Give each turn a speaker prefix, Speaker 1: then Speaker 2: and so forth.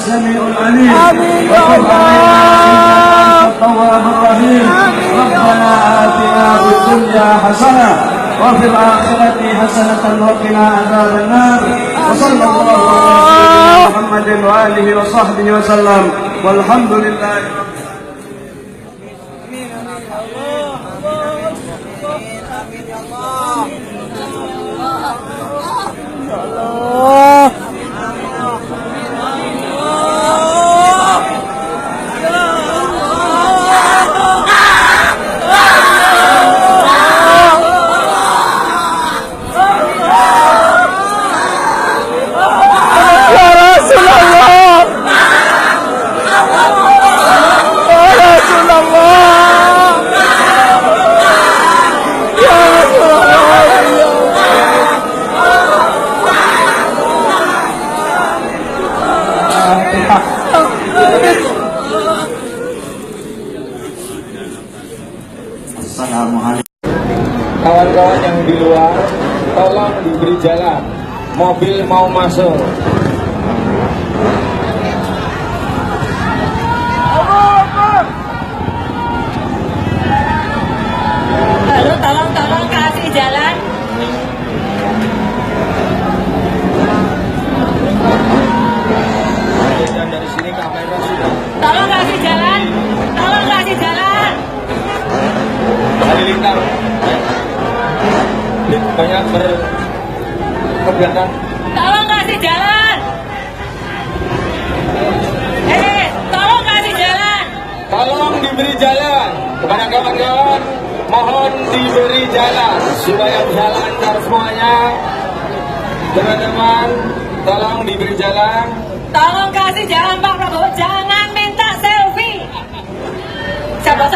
Speaker 1: السميع العليم.
Speaker 2: آمين يا الله.
Speaker 1: التواب الرحيم. ربنا آتنا في الدنيا حسنة وفي الآخرة حسنة وقنا عذاب النار. وصلى الله على سيدنا محمد وآله وصحبه وسلم والحمد لله.
Speaker 3: Kawan-kawan yang di luar, tolong diberi jalan. Mobil mau masuk.
Speaker 4: Lalu tolong kasih jalan.
Speaker 3: Dan dari sini kamera sudah.
Speaker 4: Tolong kasih jalan. Tolong kasih jalan.
Speaker 3: Halilintar banyak berkegiatan.
Speaker 4: Tolong kasih jalan. Tolong kasih jalan.
Speaker 3: Tolong diberi jalan kepada kawan-kawan. Mohon diberi jalan supaya bisa lancar semuanya. Teman-teman, tolong diberi jalan.
Speaker 4: Tolong kasih jalan Pak Prabowo. Jangan minta selfie. Siapa?